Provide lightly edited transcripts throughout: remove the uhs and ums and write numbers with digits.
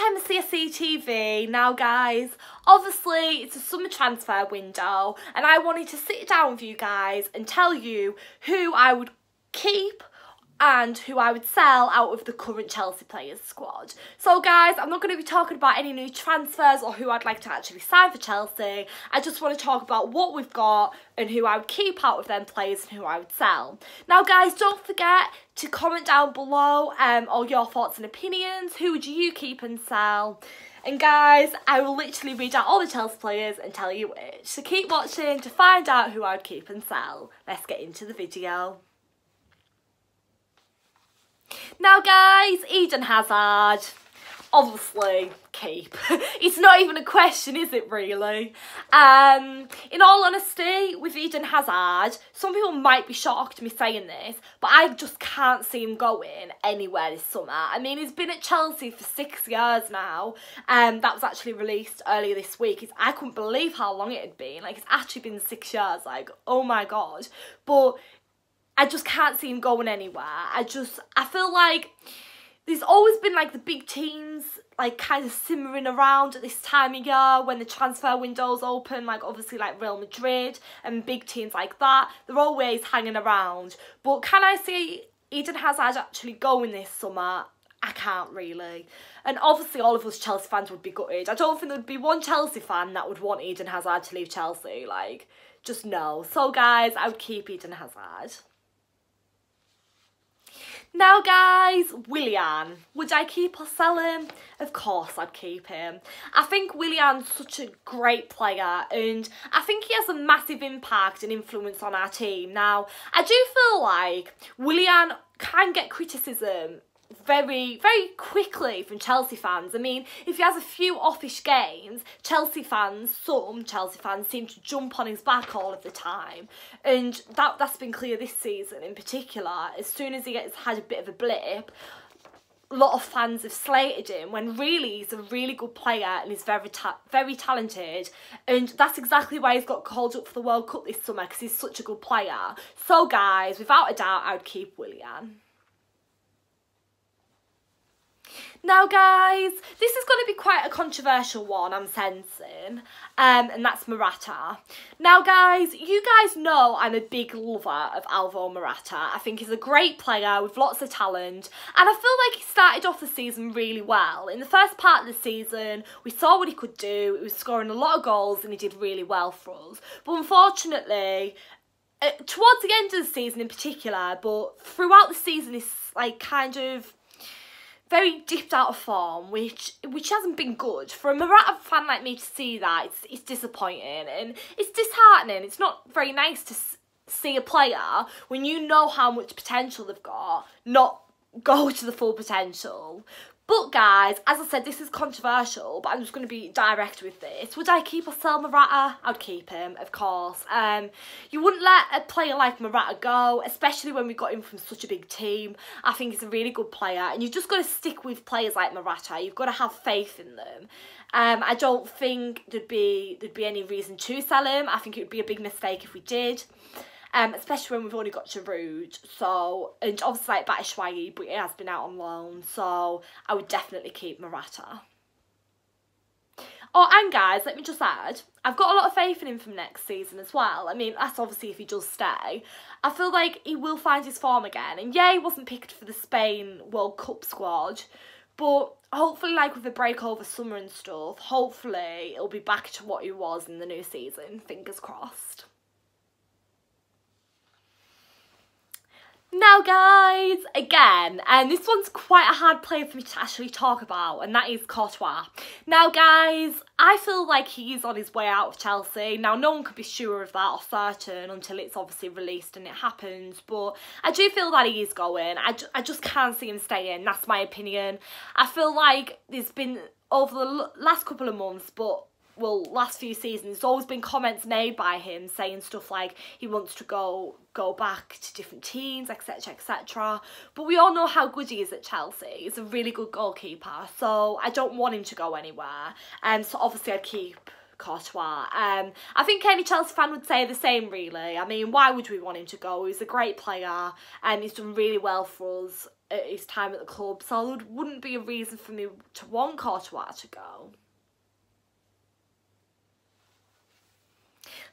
time of CSC TV. Now guys, obviously it's a summer transfer window and I wanted to sit down with you guys and tell you who I would keep and who I would sell out of the current Chelsea players squad. So guys, I'm not going to be talking about any new transfers or who I'd like to actually sign for Chelsea. I just want to talk about what we've got and who I would keep out of them players and who I would sell. Now guys, don't forget to comment down below all your thoughts and opinions. Who would you keep and sell? And guys, I will literally read out all the Chelsea players and tell you which. So keep watching to find out who I would keep and sell. Let's get into the video. Now guys, Eden Hazard, obviously keep. It's not even a question, is it really? In all honesty, with Eden Hazard, some people might be shocked at me saying this, but I just can't see him going anywhere this summer. I mean, he's been at Chelsea for 6 years now. That was actually released earlier this week. I couldn't believe how long it had been. Like, it's actually been 6 years, like, oh my god. But I just can't see him going anywhere. I feel like there's always been like the big teams like kind of simmering around at this time of year when the transfer window's open, like obviously like Real Madrid and big teams like that. They're always hanging around. But can I see Eden Hazard actually going this summer? I can't really. And obviously all of us Chelsea fans would be gutted. I don't think there would be one Chelsea fan that would want Eden Hazard to leave Chelsea. Like, just no. So guys, I would keep Eden Hazard. Now guys, Willian. Would I keep or sell him? Of course I'd keep him. I think Willian's such a great player and I think he has a massive impact and influence on our team. Now, I do feel like Willian can get criticism very quickly from Chelsea fans. I mean, if he has a few offish games, some Chelsea fans seem to jump on his back all of the time, and that's been clear this season in particular. As soon as he had a bit of a blip, a lot of fans have slated him when really he's a really good player and he's very talented, and that's exactly why he's got called up for the World Cup this summer, because he's such a good player. So guys, without a doubt, I would keep Willian. Now guys, this is going to be quite a controversial one, I'm sensing, and that's Morata. Now guys, you guys know I'm a big lover of Alvaro Morata. I think he's a great player with lots of talent, and I feel like he started off the season really well. In the first part of the season, we saw what he could do. He was scoring a lot of goals and he did really well for us. But unfortunately, towards the end of the season in particular, but throughout the season, he's like kind of very dipped out of form, which hasn't been good. For a Morata fan like me to see that, it's disappointing and it's disheartening. It's not very nice to see a player, when you know how much potential they've got, not go to the full potential. But guys, as I said, this is controversial, but I'm just going to be direct with this. Would I keep or sell Morata? I'd keep him, of course. You wouldn't let a player like Morata go, especially when we got him from such a big team. I think he's a really good player, and you've just got to stick with players like Morata. You've got to have faith in them. I don't think there'd be any reason to sell him. I think it would be a big mistake if we did. Especially when we've only got Giroud, so, and obviously like Batshuayi, but he has been out on loan, so I would definitely keep Morata. Oh, and guys, let me just add, I've got a lot of faith in him from next season as well. I mean, that's obviously if he does stay. I feel like he will find his form again, and yeah, he wasn't picked for the Spain World Cup squad, but hopefully, like with the break over summer and stuff, hopefully it'll be back to what he was in the new season, fingers crossed. Now guys, again, and this one's quite a hard player for me to actually talk about, and that is Courtois. Now guys, I feel like he's on his way out of Chelsea. Now no one could be sure of that or certain until it's obviously released and it happens, but I do feel that he is going. I just can't see him staying, that's my opinion. I feel like there's been, over the last couple of months, but well, last few seasons, there's always been comments made by him saying stuff like he wants to go back to different teams, etc, etc. But we all know how good he is at Chelsea. He's a really good goalkeeper, so I don't want him to go anywhere. So obviously I'd keep Courtois. I think any Chelsea fan would say the same, really. I mean, why would we want him to go? He's a great player and he's done really well for us. at his time at the club, so there wouldn't be a reason for me to want Courtois to go.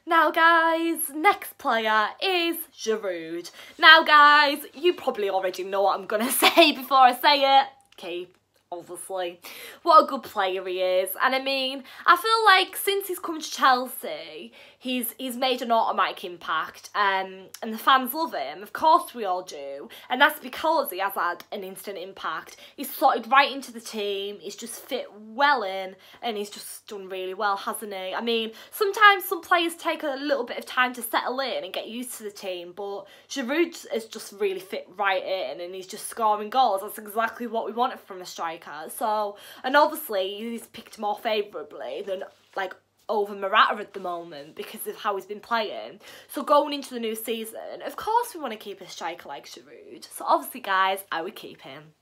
Now guys, next player is Giroud. Now guys, you probably already know what I'm going to say before I say it. Keep. Obviously, what a good player he is. And I mean, I feel like since he's come to Chelsea, he's made an automatic impact, and the fans love him. Of course we all do, and that's because he has had an instant impact. He's slotted right into the team, he's just fit well in, and he's just done really well, hasn't he? I mean, sometimes some players take a little bit of time to settle in and get used to the team, but Giroud has just really fit right in, and he's just scoring goals. That's exactly what we wanted from a striker. So, and obviously he's picked more favourably than like over Morata at the moment because of how he's been playing. So going into the new season, of course we want to keep a striker like Giroud. So obviously guys, I would keep him.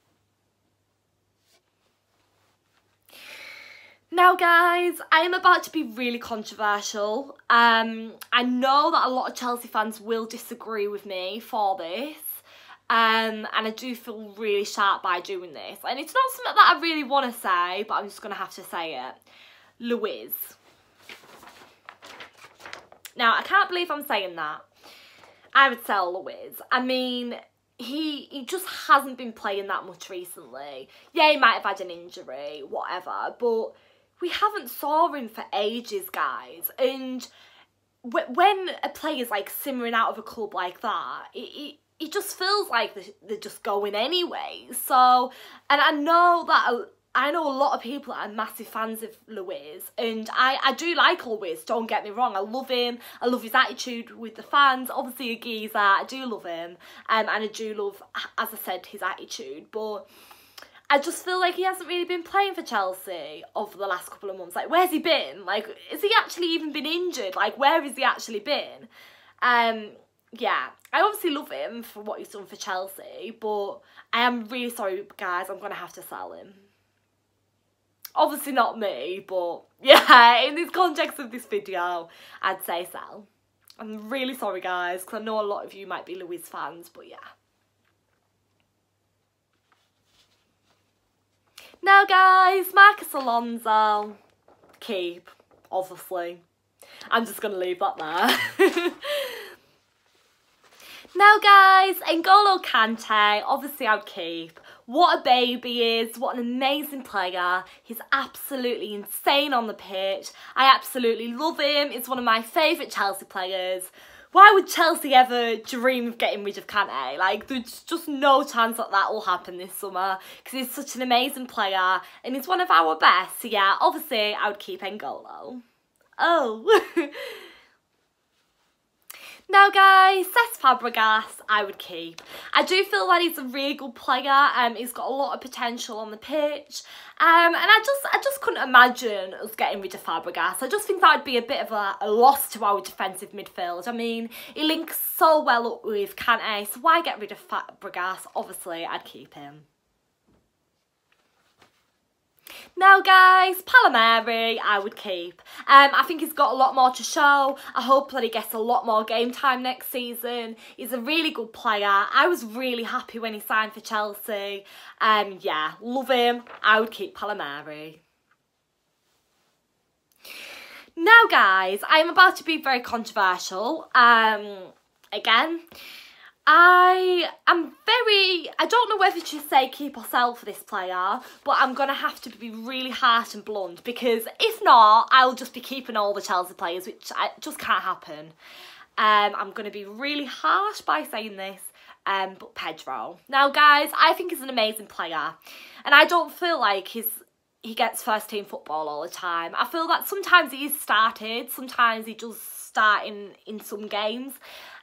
Now guys, I am about to be really controversial. I know that a lot of Chelsea fans will disagree with me for this. And I do feel really sharp by doing this. And it's not something that I really want to say, but I'm just going to have to say it. Luiz. Now, I can't believe I'm saying that. I would sell Luiz. I mean, he just hasn't been playing that much recently. Yeah, he might have had an injury, whatever. But we haven't saw him for ages, guys. And when a player's like simmering out of a club like that, it just feels like they're just going anyway. So, and I know a lot of people are massive fans of Luiz, and I do like Luiz, don't get me wrong. I love him. I love his attitude with the fans. Obviously a geezer, I do love him. And I do love, as I said, his attitude. But I just feel like he hasn't really been playing for Chelsea over the last couple of months. Like, where's he been? Like, has he actually even been injured? Like, where has he actually been? Yeah, I obviously love him for what he's done for Chelsea, but I am really sorry, guys, I'm going to have to sell him. Obviously not me, but yeah, in this context of this video, I'd say sell. I'm really sorry, guys, because I know a lot of you might be Luiz fans, but yeah. Now, guys, Marcus Alonso, keep, obviously. I'm just going to leave that there. Now guys, N'Golo Kante, obviously I'd keep. What a baby he is, what an amazing player. He's absolutely insane on the pitch. I absolutely love him. He's one of my favourite Chelsea players. Why would Chelsea ever dream of getting rid of Kante? Like, there's just no chance that will happen this summer because he's such an amazing player and he's one of our best. So yeah, obviously I would keep N'Golo. Oh. Now guys, Cesc Fabregas, I would keep. I do feel that he's a really good player. He's got a lot of potential on the pitch. And I just couldn't imagine us getting rid of Fabregas. I just think that would be a bit of a loss to our defensive midfield. I mean, he links so well up with Kante, so why get rid of Fabregas? Obviously, I'd keep him. Now guys, Palmieri, I would keep. I think he's got a lot more to show. I hope that he gets a lot more game time next season. He's a really good player. I was really happy when he signed for Chelsea. Yeah, love him. I would keep Palmieri. Now guys, I am about to be very controversial. Again. I don't know whether to say keep or sell for this player, but I'm going to have to be really harsh and blunt because if not, I'll just be keeping all the Chelsea players, which just can't happen. I'm going to be really harsh by saying this, but Pedro. Now guys, I think he's an amazing player and I don't feel like he gets first team football all the time. I feel that sometimes he is started, sometimes he does start in some games.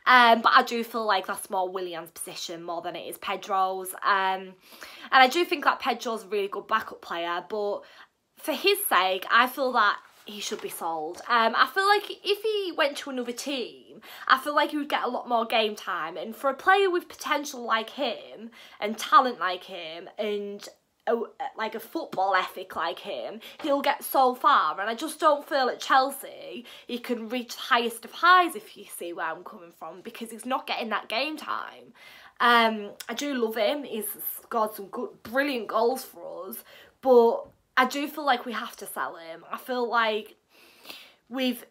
But I do feel like that's more Willian's position more than it is Pedro's. And I do think that Pedro's a really good backup player, but for his sake, I feel that he should be sold. I feel like if he went to another team, I feel like he would get a lot more game time. And for a player with potential like him, and talent like him, and like a football ethic like him, he'll get so far. And I just don't feel at Chelsea he can reach the highest of highs, if you see where I'm coming from, because he's not getting that game time. I do love him. He's scored some good, brilliant goals for us, but I do feel like we have to sell him. I feel like with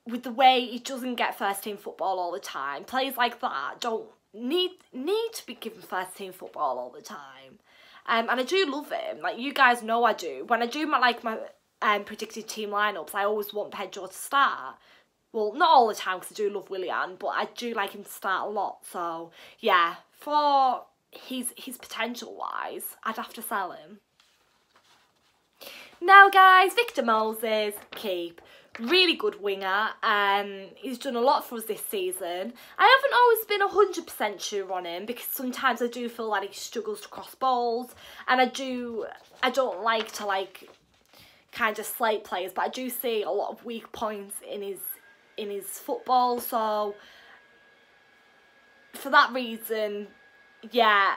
the way he doesn't get first team football all the time, players like that don't need to be given first team football all the time. And I do love him. Like, you guys know I do. When I do my predicted team lineups, I always want Pedro to start. Well, not all the time because I do love Willian, but I do like him to start a lot. So yeah, for his potential wise, I'd have to sell him. Now guys, Victor Moses, keep. Really good winger. He's done a lot for us this season. I haven't always been 100% sure on him because sometimes I do feel like he struggles to cross balls, and I don't like to kind of slate players, but I do see a lot of weak points in his football. So for that reason, yeah,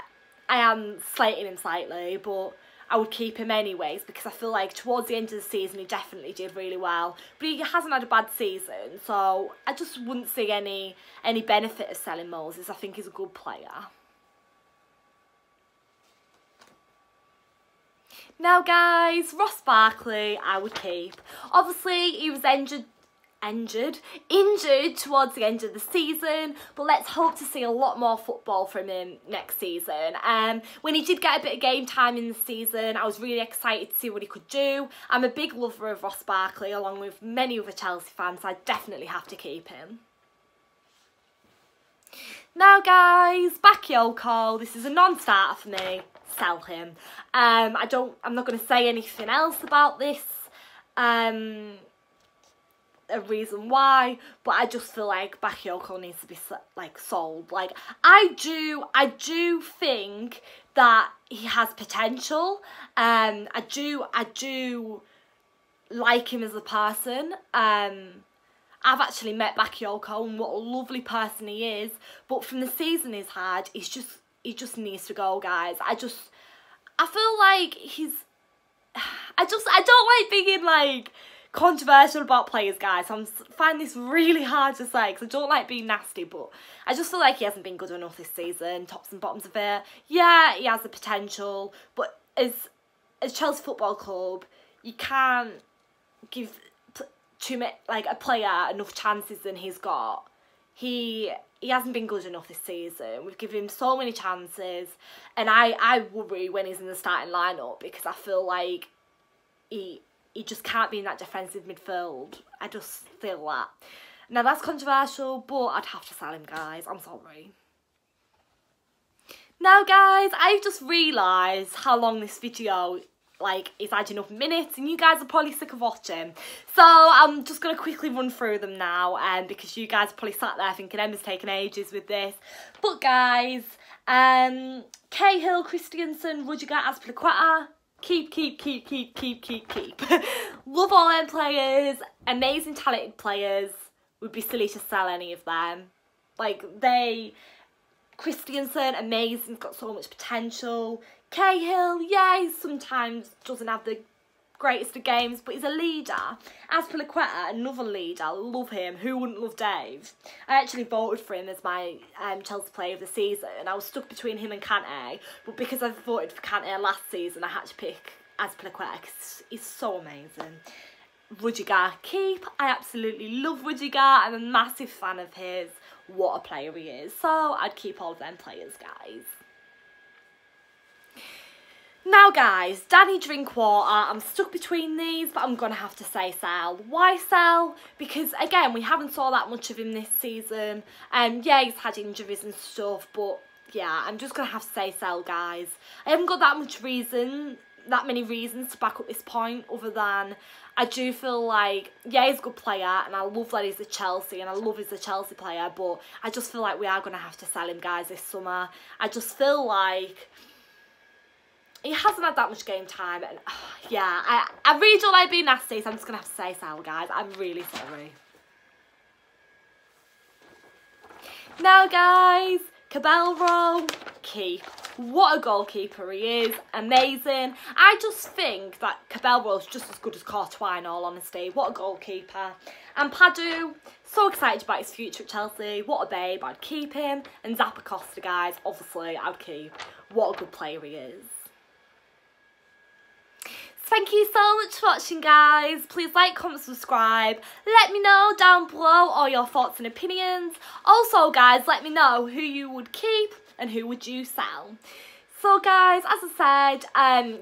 I am slating him slightly, but I would keep him anyways because I feel like towards the end of the season he definitely did really well. But he hasn't had a bad season, so I just wouldn't see any benefit of selling Moses. I think he's a good player. Now guys, Ross Barkley I would keep. Obviously he was injured towards the end of the season, but let's hope to see a lot more football from him next season. When he did get a bit of game time in the season, I was really excited to see what he could do. I'm a big lover of Ross Barkley along with many other Chelsea fans, so I definitely have to keep him. Now guys, Bakayoko, this is a non-starter for me. Sell him. I'm not going to say anything else about this. A reason why, but I just feel like Bakayoko needs to be sold. Like, I do think that he has potential. I do like him as a person. I've actually met Bakayoko and what a lovely person he is, but from the season he's had, he just needs to go, guys. I feel like I don't like being controversial about players, guys. I find this really hard to say because I don't like being nasty, but I just feel like he hasn't been good enough this season, tops and bottoms of it. Yeah, he has the potential, but as Chelsea Football Club, you can't give a player enough chances than he's got. He hasn't been good enough this season. We've given him so many chances, and I worry when he's in the starting lineup because I feel like he just can't be in that defensive midfield. I just feel that. Now that's controversial, but I'd have to sell him, guys. I'm sorry. Now guys, I've just realised how long this video is had enough minutes, and you guys are probably sick of watching. So I'm just going to quickly run through them now, because you guys are probably sat there thinking Emma's taking ages with this. But guys, Cahill, Christensen, Rudiger, Azpilicueta, keep. Love all them players, amazing talented players. Would be silly to sell any of them. Christensen, amazing, got so much potential. Cahill, yeah, he sometimes doesn't have the greatest of games, but he's a leader. Azpilicueta, another leader, love him. Who wouldn't love Dave? I actually voted for him as my Chelsea player of the season. I was stuck between him and Kante, but because I voted for Kante last season, I had to pick Azpilicueta because he's so amazing. Rudiger, keep. I absolutely love Rudiger. I'm a massive fan of his. What a player he is. So I'd keep all of them players, guys. Now guys, Danny Drinkwater, I'm stuck between these, but I'm going to have to say sell. Why sell? Because again, we haven't saw that much of him this season. Yeah, he's had injuries and stuff, but yeah, I'm just going to have to say sell, guys. I haven't got that many reasons to back up this point, other than I do feel like, yeah, he's a good player, and I love that he's a Chelsea, and I love he's a Chelsea player, but I just feel like we are going to have to sell him, guys, this summer. I just feel like he hasn't had that much game time, and yeah, I really don't like being nasty, so I'm just going to have to say sell, guys. I'm really sorry. Now, guys, Cabello, keep. What a goalkeeper he is. Amazing. I just think that Cabello's just as good as Courtois, in all honesty. What a goalkeeper. And Pedro, so excited about his future at Chelsea. What a babe. I'd keep him. And Zappacosta, guys, obviously I'd keep. What a good player he is. Thank you so much for watching, guys. Please like, comment, subscribe. Let me know down below all your thoughts and opinions. Also, guys, let me know who you would keep and who would you sell. So, guys, as I said,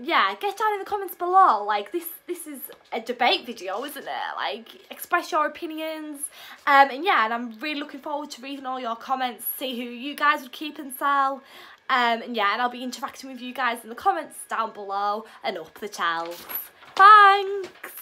yeah, get down in the comments below. Like, this is a debate video, isn't it? Like, express your opinions. And yeah, and I'm really looking forward to reading all your comments, see who you guys would keep and sell. And yeah, and I'll be interacting with you guys in the comments down below and up the shelf. Thanks!